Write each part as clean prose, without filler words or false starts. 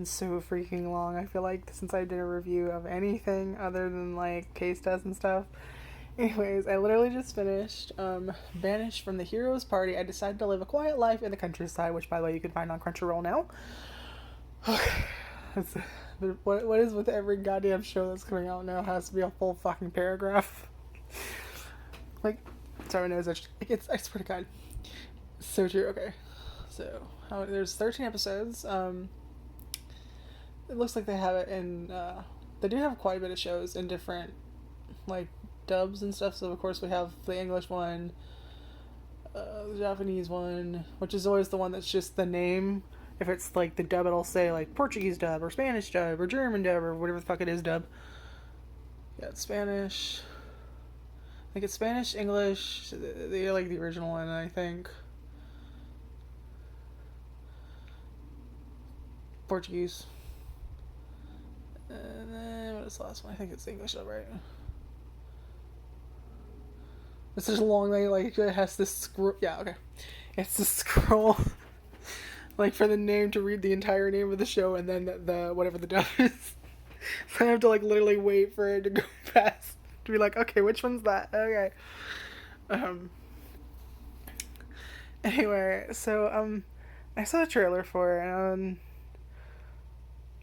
been so freaking long. I feel like since I did a review of anything other than like case tests and stuff. Anyways, I literally just finished Banished from the Hero's Party. I decided to live a quiet life in the countryside, which by the way you can find on Crunchyroll now. Okay. What is with every goddamn show that's coming out now has to be a full fucking paragraph. Like, sorry, no, it's I swear to God, so true. Okay, so there's 13 episodes. It looks like they have it in. They do have quite a bit of shows in different like dubs and stuff. So of course we have the English one, the Japanese one, which is always the one that's just the name. If it's like the dub, it'll say like Portuguese dub or Spanish dub or German dub or whatever the fuck it is dub. Yeah, it's Spanish. I think it's Spanish, English. They like the original one, I think. Portuguese. And then what is the last one? I think it's English dub, right? It's just a long thing, like it has this scroll. Yeah, okay. It's the scroll. Like for the name to read the entire name of the show and then the whatever the dub is. So I have to like literally wait for it to go past to be like, okay, which one's that? Okay. Anyway, so I saw a trailer for it and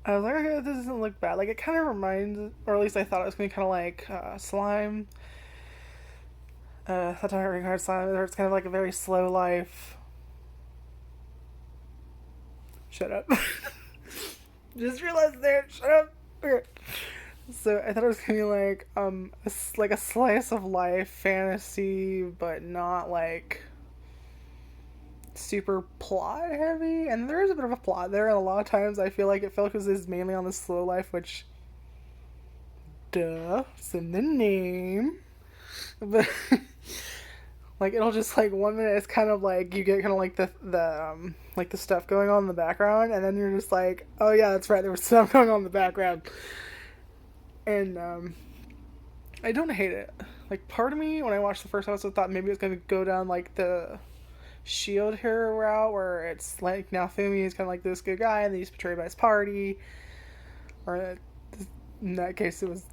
I was like, okay, this doesn't look bad. Like it kind of reminds, or at least I thought it was gonna be kind of like Slime. Atomic Heart Slime, where it's kind of like a very slow life. Shut up. Just realized there. Shut up. Okay. So I thought it was gonna be like a slice of life fantasy, but not like super plot heavy. And there is a bit of a plot there, and a lot of times I feel like it focuses mainly on the slow life, which, duh, it's in the name. But like it'll just like 1 minute it's kind of like you get kind of like the stuff going on in the background, and then you're just like, oh yeah, that's right, there was stuff going on in the background. And I don't hate it. Like part of me when I watched the first episode thought maybe it was gonna go down like the Shield hero route where it's like now Fumi is kind of like this good guy and then he's betrayed by his party, or in that case it was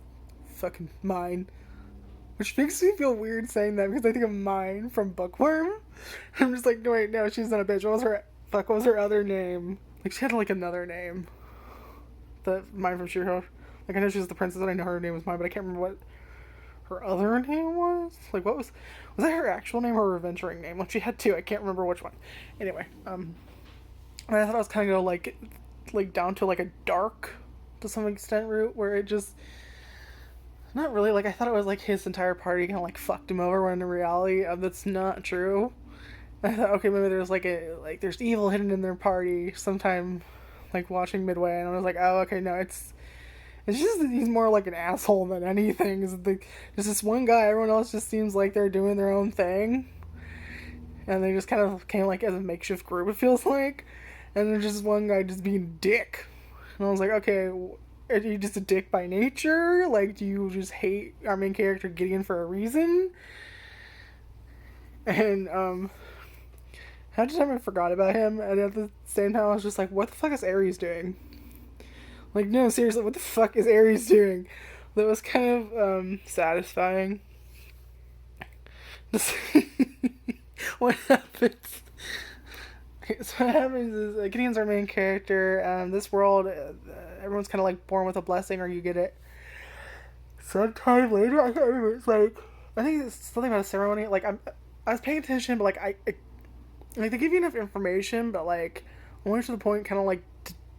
fucking mine. Which makes me feel weird saying that because I think of Mine from Bookworm. I'm just like, no, wait, no, she's not a bitch. What was her other name? Like, she had like another name. The Mine from Shiro. Like, I know she was the princess and I know her name was Mine, but I can't remember what her other name was. Like, was that her actual name or her adventuring name? Like, she had two. I can't remember which one. Anyway, I thought I was kind of going to like down to like a dark, to some extent, route where it just. Not really, like, I thought it was, like, his entire party kind of, like, fucked him over, when in reality, that's not true. I thought, okay, maybe there's, there's evil hidden in their party sometime, like, watching Midway, and I was like, oh, okay, no, it's just that he's more like an asshole than anything. There's this one guy, everyone else just seems like they're doing their own thing, and they just kind of came, like, as a makeshift group, it feels like, and there's just one guy just being a dick, and I was like, okay, are you just a dick by nature? Like, do you just hate our main character Gideon for a reason? And, half the time I forgot about him, and at the same time I was just like, what the fuck is Ares doing? Like, no, seriously, what the fuck is Ares doing? That was kind of, satisfying. What happens? So what happens is Gideon's our main character. This world, everyone's kind of like born with a blessing, or you get it sometime later. I can't remember. It's like I think it's something about a ceremony. Like I was paying attention, but like I like they give you enough information, but like only to the point, kind of like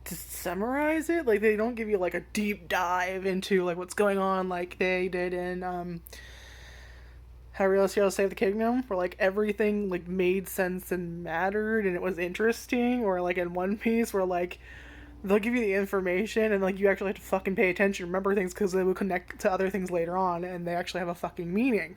to summarize it. Like they don't give you like a deep dive into like what's going on, like they did in How Realistic Hero Save the Kingdom, where like everything like made sense and mattered and it was interesting, or like in One Piece where like they'll give you the information and like you actually have to fucking pay attention, remember things because they will connect to other things later on and they actually have a fucking meaning.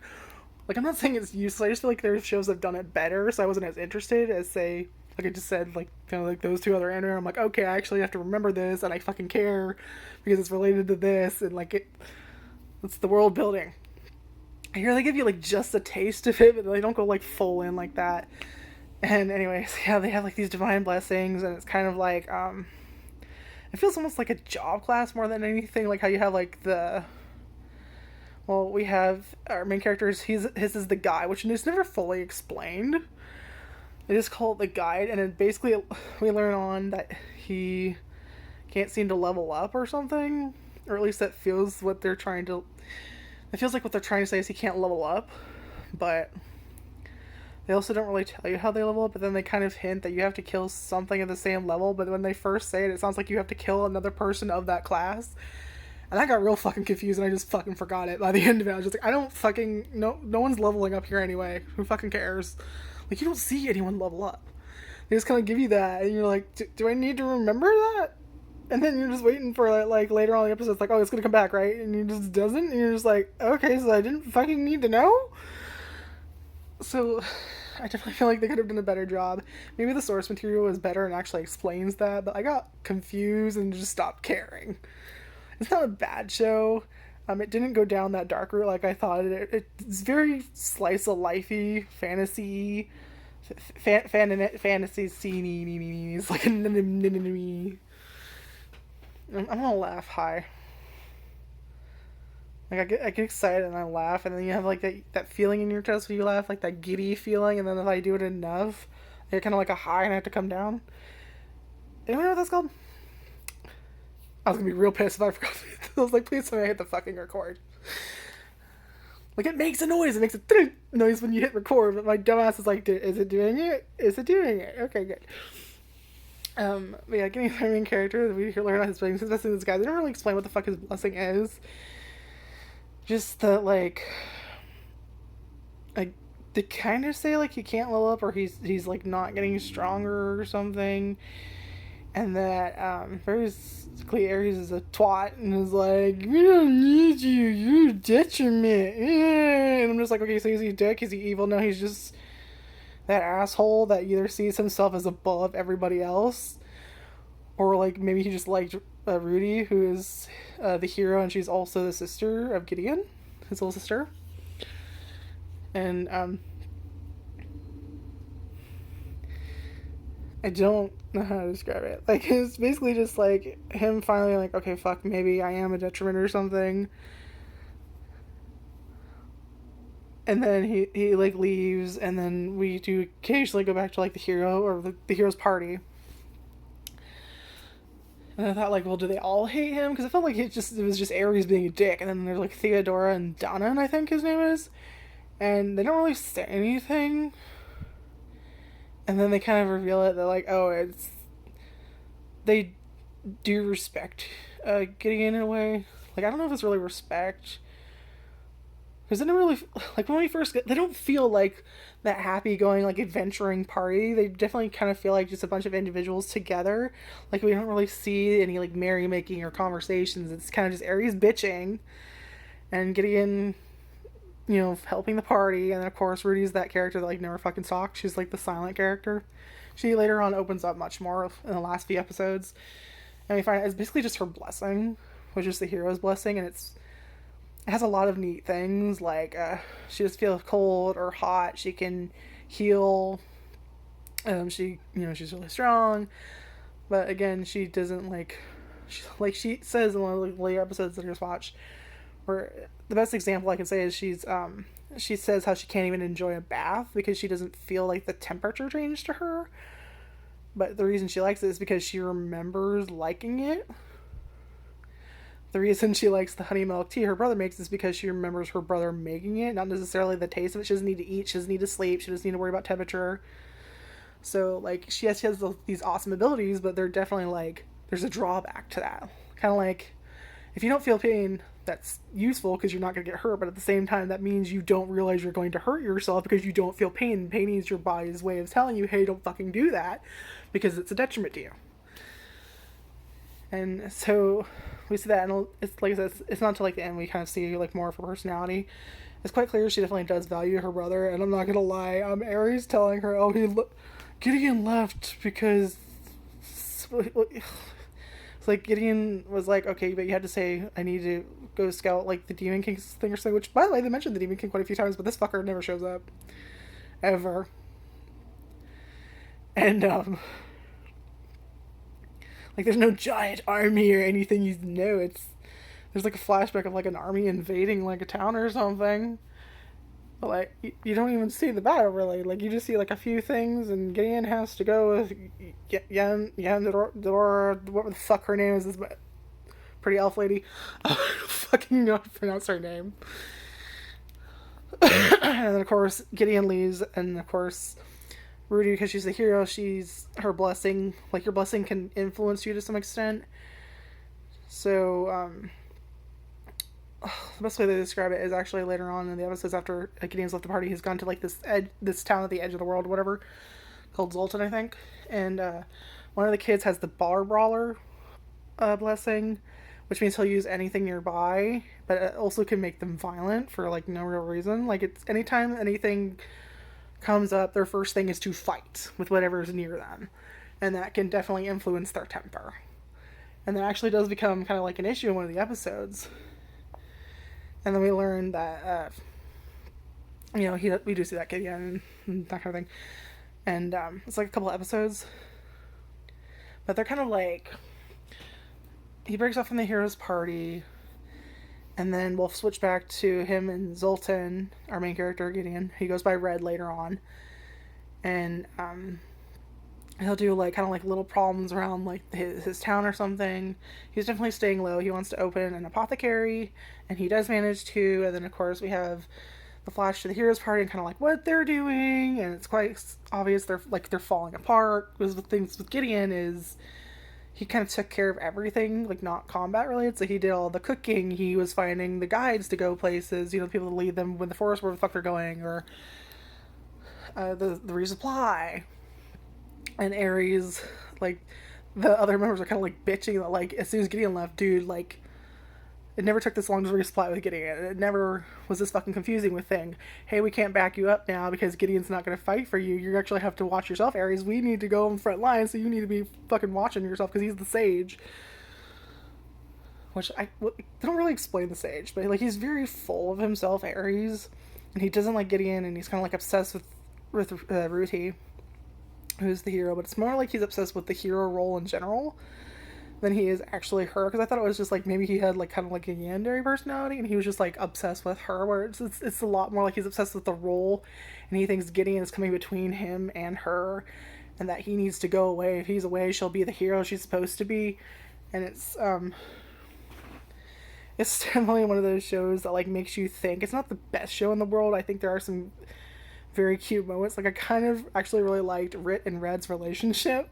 Like I'm not saying it's useless, I just feel like there's shows that have done it better, so I wasn't as interested as say, like I just said, like kind of like those two other anime. I'm like, okay, I actually have to remember this and I fucking care because it's related to this, and like it's the world building. Here they give you like just a taste of it, but they don't go like full in like that. And anyways, yeah, they have like these divine blessings, and it's kind of like it feels almost like a job class more than anything. Like how you have like we have our main characters. His is the guide, which is never fully explained. It is called the guide, and it basically we learn on that he can't seem to level up or something, or at least that feels what they're trying to. It feels like what they're trying to say is he can't level up, but they also don't really tell you how they level up. But then they kind of hint that you have to kill something at the same level. But when they first say it, it sounds like you have to kill another person of that class. And I got real fucking confused, and I just fucking forgot it by the end of it. I was just like, I don't fucking no one's leveling up here anyway. Who fucking cares? Like, you don't see anyone level up. They just kind of give you that, and you're like, do I need to remember that? And then you're just waiting for like later on in the episode, it's like, oh, it's gonna come back, right? And it just doesn't, and you're just like, okay, so I didn't fucking need to know? So, I definitely feel like they could have done a better job. Maybe the source material is better and actually explains that, but I got confused and just stopped caring. It's not a bad show. It didn't go down that dark route like I thought it. It's very slice of lifey, fantasy, fantasy scenes like I'm gonna laugh high. Like I get excited and I laugh, and then you have like that feeling in your chest when you laugh, like that giddy feeling, and then if I do it enough, I get kind of like a high and I have to come down. Anyone know what that's called? I was gonna be real pissed if I forgot. I was like, please tell me I hit the fucking record. Like, it makes a noise. It makes a noise when you hit record, but my dumbass is like, is it doing it? Is it doing it? Okay, good. But yeah, getting the main character, we learn about his blessing. His blessing, this guy, they don't really explain what the fuck his blessing is. Just that, like, they kind of say, like, he can't level up, or he's like, not getting stronger or something. And that, basically Ares is a twat and is like, we don't need you, you're a detriment. And I'm just like, okay, so is he a dick? Is he evil? No, he's just that asshole that either sees himself as above everybody else, or like maybe he just liked Rudy, who is the hero, and she's also the sister of Gideon, his little sister. And I don't know how to describe it. Like, it's basically just like him finally like, okay, fuck, maybe I am a detriment or something. And then he like leaves, and then we do occasionally go back to like the hero or the hero's party. And I thought, like, well, do they all hate him? Because I felt like it was just Ares being a dick. And then there's like Theodora and Donna, I think his name is, and they don't really say anything. And then they kind of reveal it. They're like, oh, they do respect Gideon in a way. Like, I don't know if it's really respect. Because they don't really, like, when we first get, they don't feel like that happy-going, like, adventuring party. They definitely kind of feel like just a bunch of individuals together. Like, we don't really see any, like, merrymaking or conversations. It's kind of just Ares bitching. And Gideon, you know, helping the party. And then, of course, Rudy's that character that, like, never fucking talks. She's, like, the silent character. She later on opens up much more in the last few episodes. And we find it's basically just her blessing, which is the hero's blessing. And it has a lot of neat things. Like, she just feels cold or hot. She can heal. She's really strong. But, again, she doesn't, she says in one of the later episodes that I just watched, where the best example I can say is she says how she can't even enjoy a bath because she doesn't feel like the temperature changed to her. But the reason she likes it is because she remembers liking it. The reason she likes the honey milk tea her brother makes is because she remembers her brother making it, not necessarily the taste of it. She doesn't need to eat, she doesn't need to sleep, she doesn't need to worry about temperature. So, like, she has these awesome abilities, but they're definitely, like, there's a drawback to that. Kind of like, if you don't feel pain, that's useful because you're not going to get hurt, but at the same time, that means you don't realize you're going to hurt yourself because you don't feel pain. Pain is your body's way of telling you, hey, don't fucking do that, because it's a detriment to you. And so we see that, and it's like I said, it's not until like the end we kind of see like more of her personality. It's quite clear she definitely does value her brother, and I'm not gonna lie, Ares telling her, oh, Gideon left because it's like Gideon was like, okay, but you had to say I need to go scout like the Demon King thing or something. Which, by the way, they mentioned the Demon King quite a few times, but this fucker never shows up ever. And Like, there's no giant army or anything you know. There's like a flashback of like an army invading like a town or something. But like, you don't even see the battle really. Like, you just see like a few things, and Gideon has to go with Dora, what the fuck her name is, this pretty elf lady. I don't fucking know how to pronounce her name. And then of course Gideon leaves, and of course Rudy, because she's the hero, she's her blessing. Like, your blessing can influence you to some extent. So the best way to describe it is actually later on in the episodes after Gideon's left the party, he's gone to like this town at the edge of the world, whatever, called Zoltan, I think. And one of the kids has the bar brawler blessing, which means he'll use anything nearby, but it also can make them violent for like no real reason. Like, it's anytime anything comes up, their first thing is to fight with whatever's near them, and that can definitely influence their temper. And that actually does become kind of like an issue in one of the episodes. And then we learn that we do see that kid again and that kind of thing. And it's like a couple episodes, but they're kind of like, he breaks off from the hero's party, and then we'll switch back to him and Zoltan, our main character, Gideon. He goes by Red later on. And he'll do like kind of like little problems around like his town or something. He's definitely staying low. He wants to open an apothecary, and he does manage to. And then of course we have the flash to the hero's party and kind of like what they're doing, and it's quite obvious they're falling apart. Because the things with Gideon is, he kind of took care of everything, like not combat related. So he did all the cooking. He was finding the guides to go places, the people to lead them in the forest where the fuck they're going, or the resupply. And Ares, like, the other members are kind of like bitching that like as soon as Gideon left, dude, like, it never took this long to resupply with Gideon. It never was this fucking confusing with thing. Hey, we can't back you up now because Gideon's not going to fight for you. You actually have to watch yourself, Ares. We need to go on the front line, so you need to be fucking watching yourself because he's the sage. Which they don't really explain the sage, but like, he's very full of himself, Ares, and he doesn't like Gideon, and he's kind of like obsessed with Ruti, who's the hero. But it's more like he's obsessed with the hero role in general than he is actually her, because I thought it was just like maybe he had like kind of like a yandere personality and he was just like obsessed with her, where it's a lot more like he's obsessed with the role, and he thinks Gideon is coming between him and her, and that he needs to go away. If he's away, she'll be the hero she's supposed to be. And it's definitely one of those shows that like makes you think. It's not the best show in the world. I think there are some very cute moments. Like, I kind of actually really liked Rit and Red's relationship.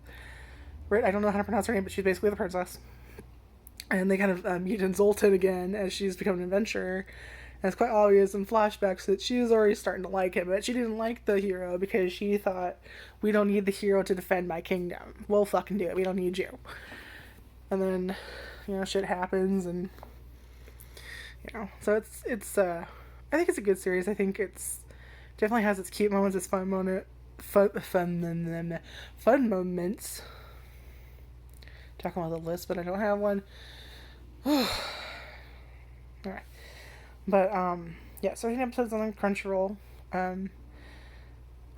Rit, I don't know how to pronounce her name, but she's basically the princess. And they kind of meet in Zoltan again as she's become an adventurer. And it's quite obvious in flashbacks that she was already starting to like him, but she didn't like the hero because she thought, we don't need the hero to defend my kingdom. We'll fucking do it. We don't need you. And then, shit happens, and, so it's I think it's a good series. I think it's definitely has its cute moments, its fun moments. Talking about the list, but I don't have one. Alright. But, 13 episodes on Crunchyroll. I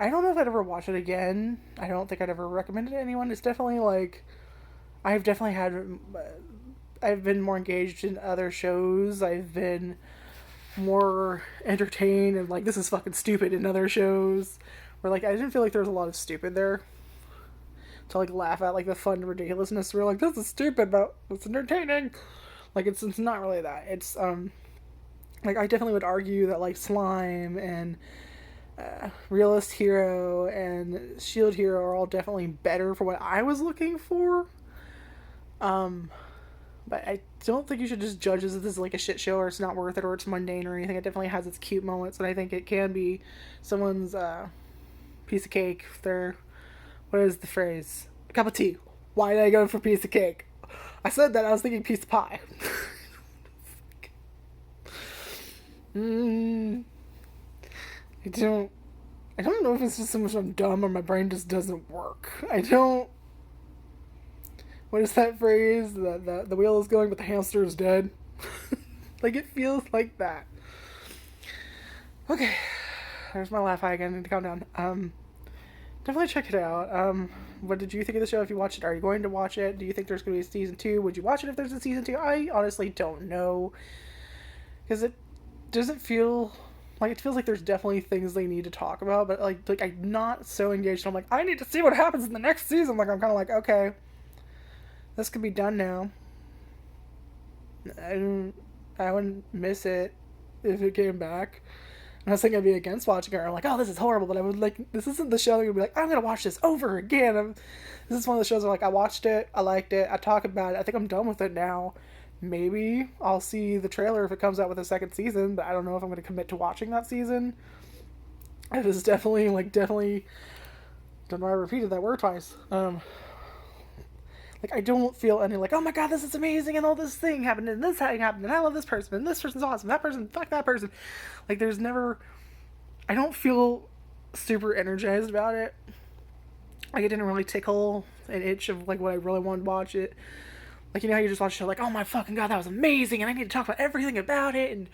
don't know if I'd ever watch it again. I don't think I'd ever recommend it to anyone. It's definitely like, I've been more engaged in other shows. I've been more entertained and like, this is fucking stupid in other shows. Where like, I didn't feel like there was a lot of stupid there to like laugh at, like the fun ridiculousness. We're like, this is stupid, but it's entertaining. Like, it's not really that. It's like, I definitely would argue that like Slime and Realist Hero and Shield Hero are all definitely better for what I was looking for. But I don't think you should just judge as if this is like a shit show or it's not worth it or it's mundane or anything. It definitely has its cute moments, and I think it can be someone's piece of cake. If they're, what is the phrase? A cup of tea. Why did I go for piece of cake? I said that, I was thinking piece of pie. I don't know if it's just so much I'm dumb or my brain just doesn't work. What is that phrase? The wheel is going but the hamster is dead. Like, it feels like that. Okay. There's my laugh. I need to calm down. Definitely check it out. what did you think of the show? If you watched it, are you going to watch it? Do you think there's going to be a season 2? Would you watch it if there's a season 2? I honestly don't know, because it doesn't feel like, it feels like there's definitely things they need to talk about, but like I'm not so engaged. I'm like, I need to see what happens in the next season. Like, I'm kind of like, okay, this could be done now. I wouldn't miss it if it came back. I'm not saying I'd be against watching it. I'm like, oh, this is horrible, but I would like, this isn't the show that would be like, I'm gonna watch this over again. This is one of the shows where like, I watched it, I liked it, I talk about it, I think I'm done with it now. Maybe I'll see the trailer if it comes out with a second season, but I don't know if I'm gonna commit to watching that season. It is definitely don't know why I repeated that word twice. Like, I don't feel any like, oh my god, this is amazing, and all this thing happened, and this thing happened, and I love this person, and this person's awesome, that person, fuck that person. Like, there's never, I don't feel super energized about it. Like, it didn't really tickle an itch of like what I really wanted to watch it. Like, you know how you just watch a show like, oh my fucking god, that was amazing, and I need to talk about everything about it, and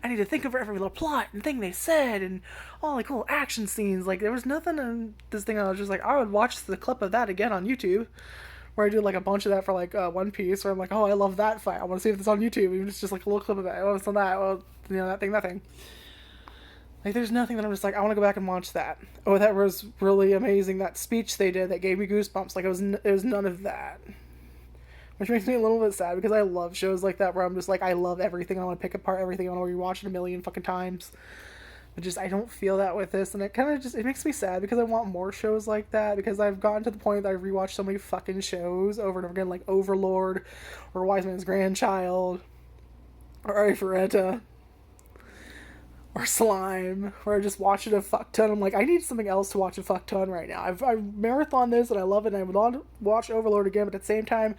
I need to think of every little plot and thing they said, and all the cool action scenes. Like, there was nothing in this thing I was just like, I would watch the clip of that again on YouTube, where I do like a bunch of that for like One Piece, where I'm like, oh, I love that fight, I want to see if it's on YouTube, even if it's just like a little clip of that, oh, it's on that, well, you know, that thing. Like, there's nothing that I'm just like, I want to go back and watch that. Oh, that was really amazing, that speech they did that gave me goosebumps. Like, it was none of that. Which makes me a little bit sad, because I love shows like that where I'm just like, I love everything, I want to pick apart everything, I want to rewatch it a million fucking times. But just, I don't feel that with this, and it kind of just, it makes me sad, because I want more shows like that, because I've gotten to the point that I've rewatched so many fucking shows over and over again, like Overlord, or Wise Man's Grandchild, or Arifureta, or Slime, where I just watch it a fuck ton. I'm like, I need something else to watch a fuck ton right now. I've marathoned this, and I love it, and I would love to watch Overlord again, but at the same time,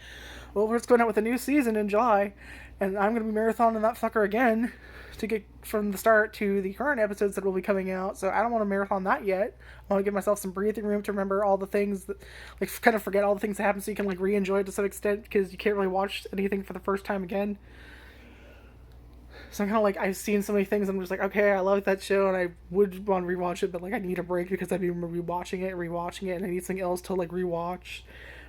Overlord's going out with a new season in July, and I'm going to be marathoning that fucker again to get from the start to the current episodes that will be coming out, so I don't want to marathon that yet. I want to give myself some breathing room to remember all the things that, like, kind of forget all the things that happen, so you can, like, re-enjoy it to some extent, because you can't really watch anything for the first time again. So I'm kind of like, I've seen so many things, I'm just like, okay, I love that show, and I would want to rewatch it, but like, I need a break, because I've been rewatching it, and I need something else to like rewatch,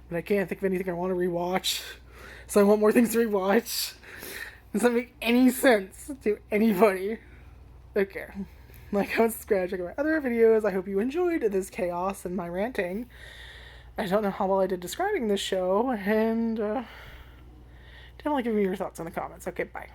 but I can't think of anything I want to rewatch, so I want more things to rewatch. Does that make any sense to anybody? Okay. Like, comment, subscribe, check out my other videos. I hope you enjoyed this chaos and my ranting. I don't know how well I did describing this show, and definitely give me your thoughts in the comments. Okay, bye.